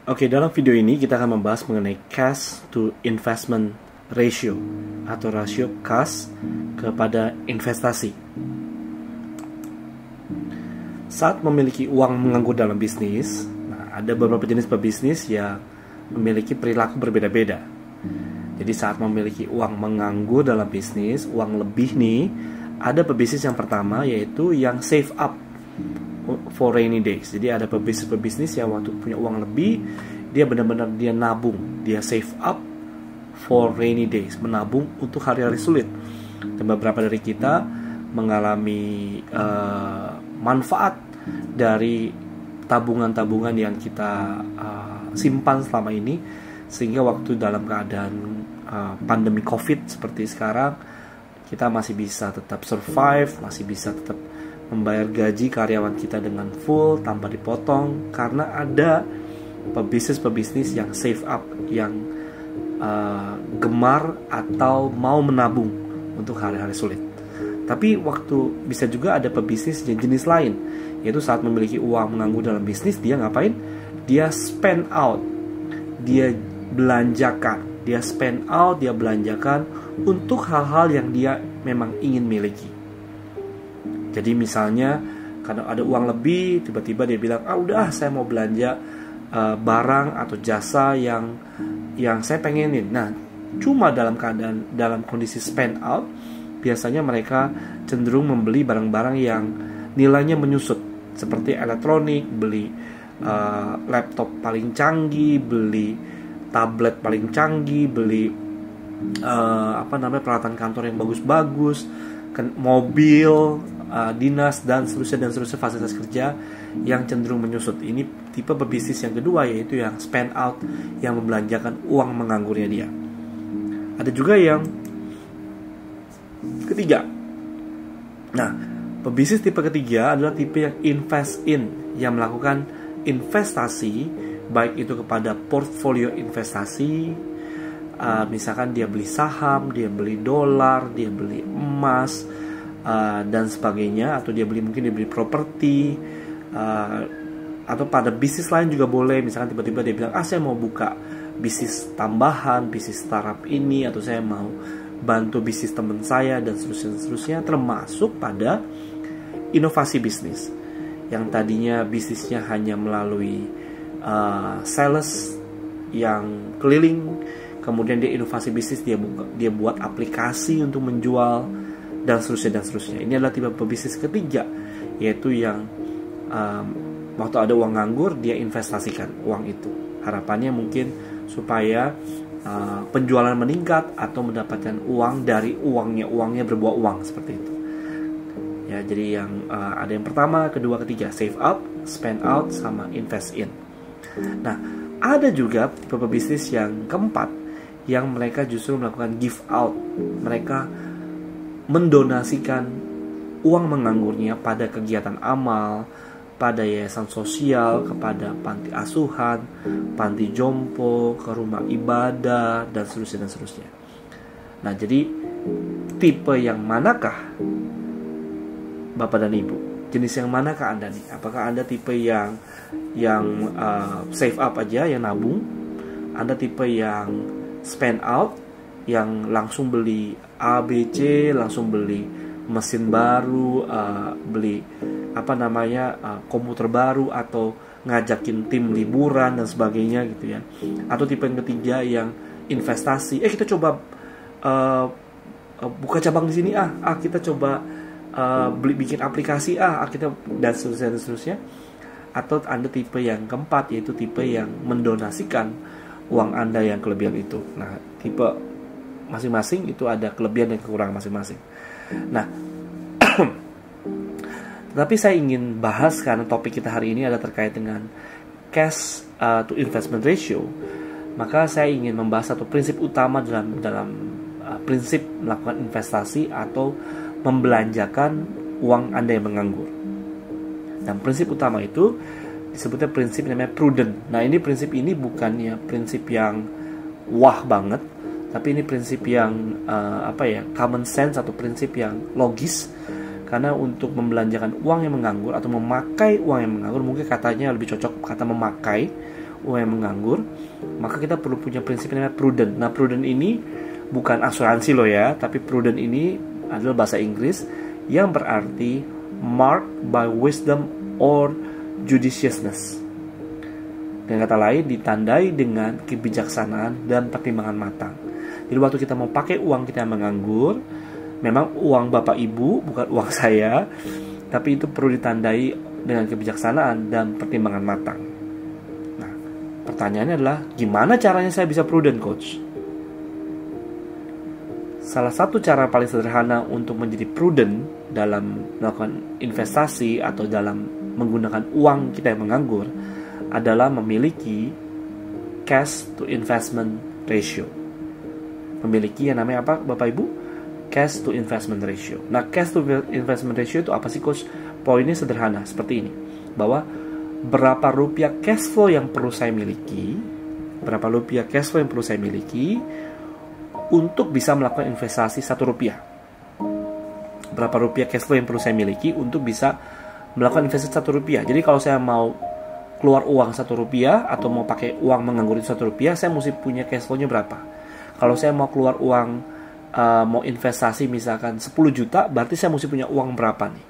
Oke, dalam video ini kita akan membahas mengenai cash to investment ratio atau rasio cash kepada investasi. Saat memiliki uang menganggur dalam bisnis, ada beberapa jenis pebisnis yang memiliki perilaku berbeda-beda. Jadi saat memiliki uang menganggur dalam bisnis, uang lebih nih, ada pebisnis yang pertama yaitu yang save up for rainy days. Jadi ada pebisnis yang waktu punya uang lebih, dia benar-benar dia nabung, dia save up for rainy days, menabung untuk hari-hari sulit. Dan beberapa dari kita mengalami manfaat dari tabungan-tabungan yang kita simpan selama ini, sehingga waktu dalam keadaan pandemi COVID seperti sekarang, kita masih bisa tetap survive, masih bisa tetap membayar gaji karyawan kita dengan full tanpa dipotong, karena ada pebisnis yang save up, yang gemar atau mau menabung untuk hari-hari sulit. Tapi waktu bisa juga ada pebisnis jenis lain, yaitu saat memiliki uang menganggur dalam bisnis, dia ngapain? Dia spend out, dia belanjakan, dia spend out, dia belanjakan untuk hal-hal yang dia memang ingin miliki. Jadi misalnya kalau ada uang lebih, tiba-tiba dia bilang, udah saya mau belanja barang atau jasa yang saya pengenin. Nah, cuma dalam kondisi spend out, biasanya mereka cenderung membeli barang-barang yang nilainya menyusut, seperti elektronik, beli laptop paling canggih, beli tablet paling canggih, beli peralatan kantor yang bagus-bagus, mobil dinas dan seterusnya fasilitas kerja yang cenderung menyusut. Ini tipe pebisnis yang kedua, yaitu yang spend out, yang membelanjakan uang menganggurnya dia. Ada juga yang ketiga. Nah, pebisnis tipe ketiga adalah tipe yang invest in, yang melakukan investasi, baik itu kepada portfolio investasi, misalkan dia beli saham, dia beli dolar, dia beli emas, dan sebagainya, atau dia beli properti, atau pada bisnis lain juga boleh. Misalkan tiba-tiba dia bilang, saya mau buka bisnis tambahan, bisnis startup ini, atau saya mau bantu bisnis teman saya, dan seterusnya, termasuk pada inovasi bisnis yang tadinya bisnisnya hanya melalui sales yang keliling, kemudian dia inovasi bisnis, dia buat aplikasi untuk menjual, dan seterusnya. Ini adalah tipe pebisnis ketiga, yaitu yang waktu ada uang nganggur, dia investasikan uang itu. Harapannya mungkin supaya penjualan meningkat atau mendapatkan uang dari uangnya berbuah uang, seperti itu. Ya, jadi yang ada yang pertama, kedua, ketiga, save up, spend out, sama invest in. Nah, ada juga tipe pebisnis yang keempat, yang mereka justru melakukan give out. Mereka mendonasikan uang menganggurnya pada kegiatan amal, pada yayasan sosial, kepada panti asuhan, panti jompo, ke rumah ibadah, dan seterusnya. Nah, jadi tipe yang manakah Bapak dan Ibu? Jenis yang manakah Anda nih? Apakah Anda tipe yang save up aja, yang nabung? Anda tipe yang spend out, yang langsung beli ABC, langsung beli mesin baru, beli komputer baru, atau ngajakin tim liburan dan sebagainya gitu ya. Atau tipe yang ketiga yang investasi, kita coba buka cabang di sini, kita coba bikin aplikasi, kita, dan seterusnya. Atau Anda tipe yang keempat, yaitu tipe yang mendonasikan uang Anda yang kelebihan itu. Nah, tipe masing-masing itu ada kelebihan dan kekurangan masing-masing. Nah, tapi saya ingin bahas, karena topik kita hari ini adalah terkait dengan cash to investment ratio, maka saya ingin membahas satu prinsip utama dalam prinsip melakukan investasi atau membelanjakan uang Anda yang menganggur. Dan prinsip utama itu disebutnya prinsip namanya prudent. Nah, prinsip ini bukannya prinsip yang wah banget, tapi ini prinsip yang common sense, atau prinsip yang logis. Karena untuk membelanjakan uang yang menganggur atau memakai uang yang menganggur, mungkin katanya lebih cocok kata memakai uang yang menganggur, maka kita perlu punya prinsip yang namanya prudent. Nah, prudent ini bukan asuransi loh ya, tapi prudent ini adalah bahasa Inggris yang berarti marked by wisdom or judiciousness. Dengan kata lain, ditandai dengan kebijaksanaan dan pertimbangan matang. Jadi waktu kita mau pakai uang kita yang menganggur, memang uang Bapak Ibu, bukan uang saya, tapi itu perlu ditandai dengan kebijaksanaan dan pertimbangan matang. Nah, pertanyaannya adalah, gimana caranya saya bisa prudent, Coach? Salah satu cara paling sederhana untuk menjadi prudent dalam melakukan investasi atau dalam menggunakan uang kita yang menganggur adalah memiliki cash to investment ratio. Memiliki yang namanya apa, Bapak Ibu? Cash to investment ratio. Nah, cash to investment ratio itu apa sih, Coach? Poinnya sederhana seperti ini, bahwa berapa rupiah cash flow yang perlu saya miliki, untuk bisa melakukan investasi 1 rupiah. Berapa rupiah cash flow yang perlu saya miliki untuk bisa melakukan investasi 1 rupiah. Jadi kalau saya mau keluar uang 1 rupiah atau mau pakai uang menganggur itu 1 rupiah, saya mesti punya cash flow-nya berapa. Kalau saya mau keluar uang, mau investasi misalkan 10 juta, berarti saya mesti punya uang berapa nih,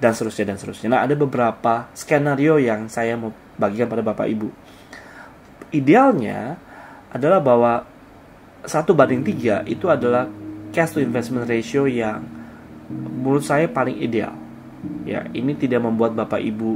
dan seterusnya. Nah, ada beberapa skenario yang saya mau bagikan pada Bapak Ibu. Idealnya adalah bahwa 1:3 itu adalah cash to investment ratio yang menurut saya paling ideal. Ya, ini tidak membuat Bapak Ibu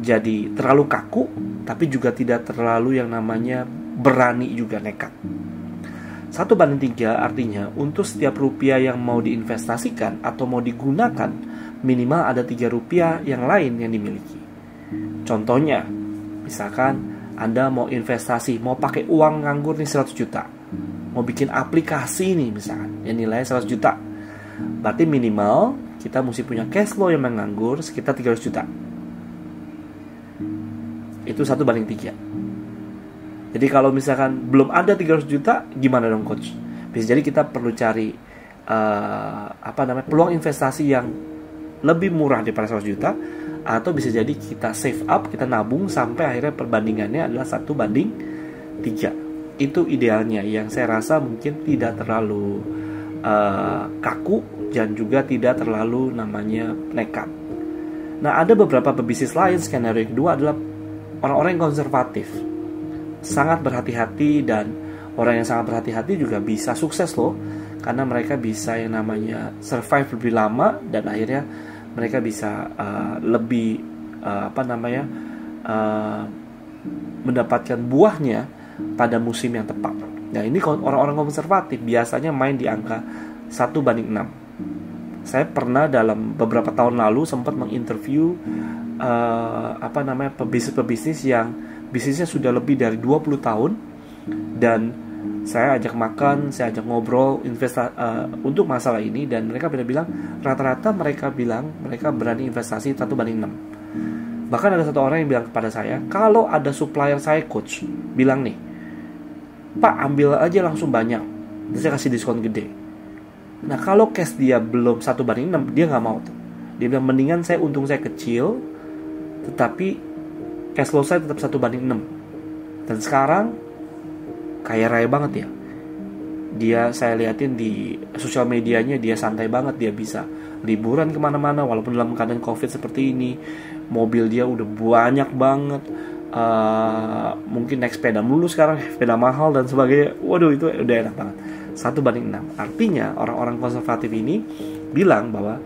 jadi terlalu kaku, tapi juga tidak terlalu yang namanya berani juga nekat. 1:3 artinya untuk setiap rupiah yang mau diinvestasikan atau mau digunakan, minimal ada 3 rupiah yang lain yang dimiliki. Contohnya, misalkan Anda mau investasi, mau pakai uang nganggur nih 100 juta, mau bikin aplikasi nih misalkan yang nilainya 100 juta, berarti minimal kita mesti punya cash flow yang menganggur sekitar 300 juta. Itu 1:3. Jadi kalau misalkan belum ada 300 juta, gimana dong, Coach? Bisa jadi kita perlu cari peluang investasi yang lebih murah daripada 100 juta, atau bisa jadi kita save up, kita nabung sampai akhirnya perbandingannya adalah 1:3. Itu idealnya, yang saya rasa mungkin tidak terlalu kaku dan juga tidak terlalu namanya nekat. Nah, ada beberapa pebisnis lain. Skenario yang kedua adalah orang-orang yang konservatif, sangat berhati-hati, dan orang yang sangat berhati-hati juga bisa sukses loh, karena mereka bisa yang namanya survive lebih lama, dan akhirnya mereka bisa lebih mendapatkan buahnya pada musim yang tepat. Nah, ini orang-orang konservatif biasanya main di angka 1:6. Saya pernah dalam beberapa tahun lalu sempat menginterview pebisnis yang bisnisnya sudah lebih dari 20 tahun, dan saya ajak makan, saya ajak ngobrol untuk masalah ini, dan mereka bilang rata-rata mereka berani investasi 1:6. Bahkan ada satu orang yang bilang kepada saya, kalau ada supplier saya, Coach, bilang nih, Pak, ambil aja langsung banyak, terus saya kasih diskon gede. Nah, kalau cash dia belum 1:6, dia nggak mau tuh. Dia bilang, mendingan untung saya kecil, tetapi cash flow saya tetap 1:6. Dan sekarang kaya raya banget ya. Saya liatin di sosial medianya, dia santai banget, dia bisa liburan kemana-mana walaupun dalam keadaan COVID seperti ini. Mobil dia udah banyak banget, mungkin naik sepeda mulu sekarang, sepeda mahal dan sebagainya. Waduh, itu udah enak banget. 1:6. Artinya orang-orang konservatif ini bilang bahwa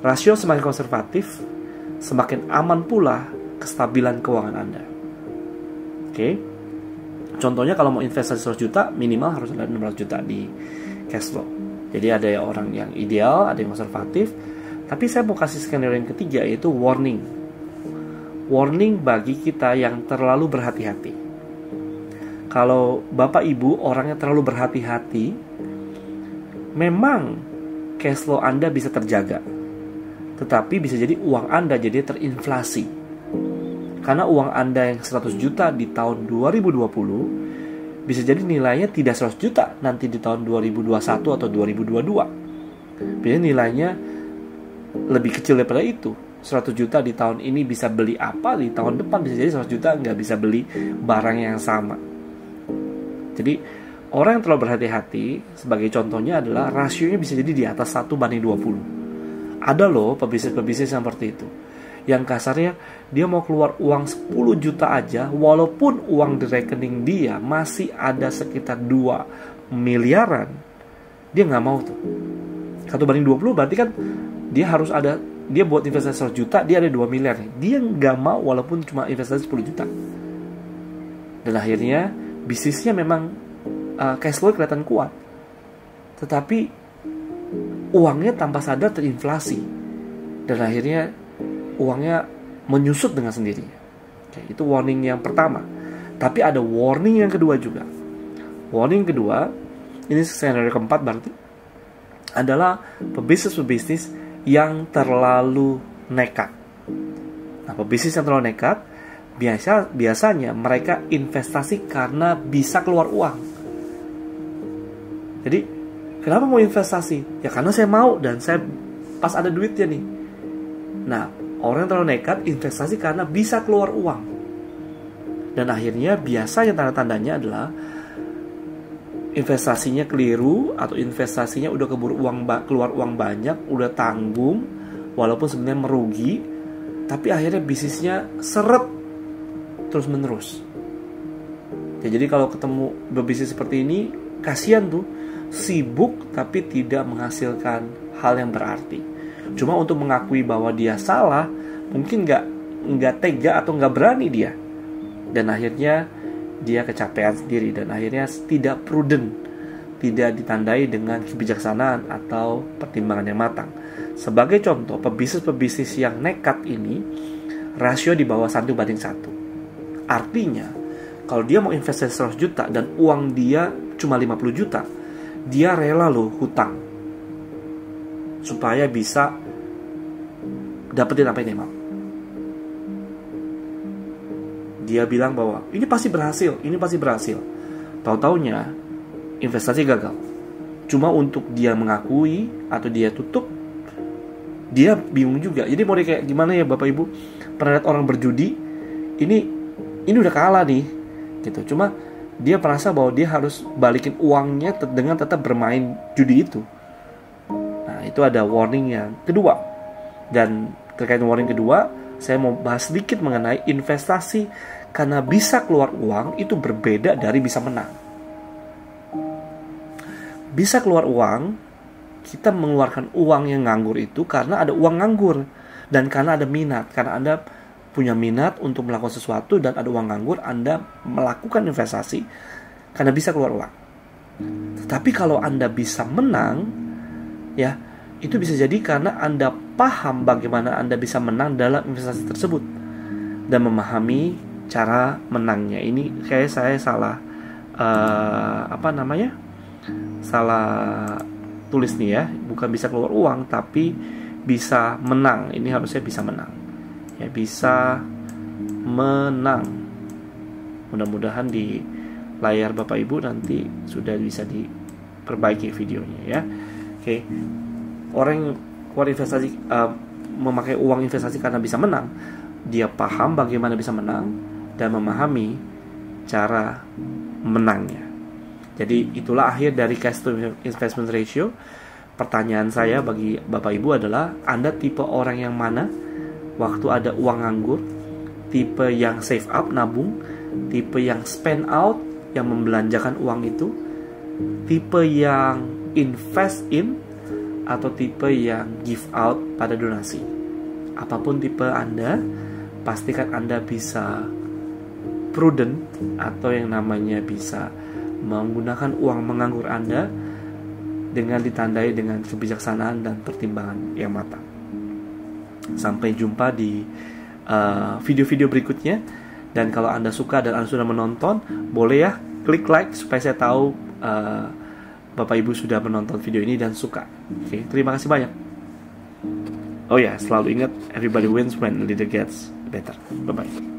rasio semakin konservatif, semakin aman pula kestabilan keuangan Anda. Oke. Contohnya kalau mau investasi 100 juta, minimal harus ada 600 juta di cash flow. Jadi ada orang yang ideal, ada yang konservatif. Tapi saya mau kasih skenario yang ketiga, yaitu warning. Warning bagi kita yang terlalu berhati-hati. Kalau Bapak Ibu orangnya terlalu berhati-hati, memang cash flow Anda bisa terjaga, tetapi bisa jadi uang Anda jadi terinflasi. Karena uang Anda yang 100 juta di tahun 2020 bisa jadi nilainya tidak 100 juta nanti di tahun 2021 atau 2022. Biasanya nilainya lebih kecil daripada itu, 100 juta di tahun ini bisa beli apa, di tahun depan bisa jadi 100 juta nggak bisa beli barang yang sama. Jadi orang yang terlalu berhati-hati, sebagai contohnya adalah rasionya bisa jadi di atas 1:20. Ada loh pebisnis-pebisnis seperti itu, yang kasarnya dia mau keluar uang 10 juta aja, walaupun uang di rekening dia masih ada sekitar 2 miliaran, dia nggak mau tuh. 1:20 berarti kan dia harus ada, dia buat investasi 100 juta, dia ada 2 miliar. Dia nggak mau walaupun cuma investasi 10 juta. Dan akhirnya bisnisnya memang cash flow kelihatan kuat, tetapi uangnya tanpa sadar terinflasi. Dan akhirnya uangnya menyusut dengan sendirinya. Oke, itu warning yang pertama. Tapi ada warning yang kedua juga. Warning kedua, ini skenario keempat berarti, adalah pebisnis-pebisnis yang terlalu nekat. Nah, pebisnis yang terlalu nekat biasanya mereka investasi karena bisa keluar uang. Jadi, kenapa mau investasi? Ya karena saya mau dan saya pas ada duitnya nih. Nah, orang yang terlalu nekat investasi karena bisa keluar uang. Dan akhirnya biasanya tanda-tandanya adalah investasinya keliru, atau investasinya udah keburu keluar uang banyak, udah tanggung, walaupun sebenarnya merugi, tapi akhirnya bisnisnya seret terus menerus. Ya, jadi kalau ketemu berbisnis seperti ini, kasihan tuh, sibuk tapi tidak menghasilkan hal yang berarti. Cuma untuk mengakui bahwa dia salah, mungkin nggak tega atau nggak berani dia, dan akhirnya dia kecapean sendiri, dan akhirnya tidak prudent, tidak ditandai dengan kebijaksanaan atau pertimbangan yang matang. Sebagai contoh, pebisnis-pebisnis yang nekat ini rasio di bawah 1:1. Artinya, kalau dia mau investasi 100 juta dan uang dia cuma 50 juta, dia rela loh hutang supaya bisa dapetin apa yang dia mau. Dia bilang bahwa ini pasti berhasil, ini pasti berhasil. Tahu-taunya investasi gagal. Cuma untuk dia mengakui atau dia tutup, dia bingung juga. Jadi mau kayak gimana ya Bapak Ibu? Pernah lihat orang berjudi, ini udah kalah nih, gitu. Cuma dia merasa bahwa dia harus balikin uangnya dengan tetap bermain judi itu. Nah, itu ada warning yang kedua. Dan terkait warning kedua, saya mau bahas sedikit mengenai investasi karena bisa keluar uang itu berbeda dari bisa menang. Bisa keluar uang, kita mengeluarkan uang yang nganggur itu karena ada uang nganggur, dan karena ada minat, karena Anda punya minat untuk melakukan sesuatu dan ada uang nganggur, Anda melakukan investasi karena bisa keluar uang. Tetapi kalau Anda bisa menang, ya, itu bisa jadi karena Anda paham bagaimana Anda bisa menang dalam investasi tersebut dan memahami cara menangnya. Ini kayak saya salah salah tulis nih ya, bukan bisa keluar uang tapi bisa menang. Ini harusnya bisa menang, ya, bisa menang. Mudah-mudahan di layar Bapak Ibu nanti sudah bisa diperbaiki videonya ya. Oke. Orang yang keluar investasi, memakai uang investasi karena bisa menang, dia paham bagaimana bisa menang dan memahami cara menangnya. Jadi itulah akhir dari cash to investment ratio. Pertanyaan saya bagi Bapak Ibu adalah, Anda tipe orang yang mana waktu ada uang nganggur? Tipe yang save up, nabung? Tipe yang spend out, yang membelanjakan uang itu? Tipe yang invest in? Atau tipe yang give out pada donasi? Apapun tipe Anda, pastikan Anda bisa prudent, atau yang namanya bisa menggunakan uang menganggur Anda dengan ditandai dengan kebijaksanaan dan pertimbangan yang matang. Sampai jumpa di video-video berikutnya. Dan kalau Anda suka dan Anda sudah menonton, boleh ya klik like supaya saya tahu Bapak Ibu sudah menonton video ini dan suka. Oke, terima kasih banyak. Oh ya, selalu ingat, everybody wins when a leader gets better. Bye-bye.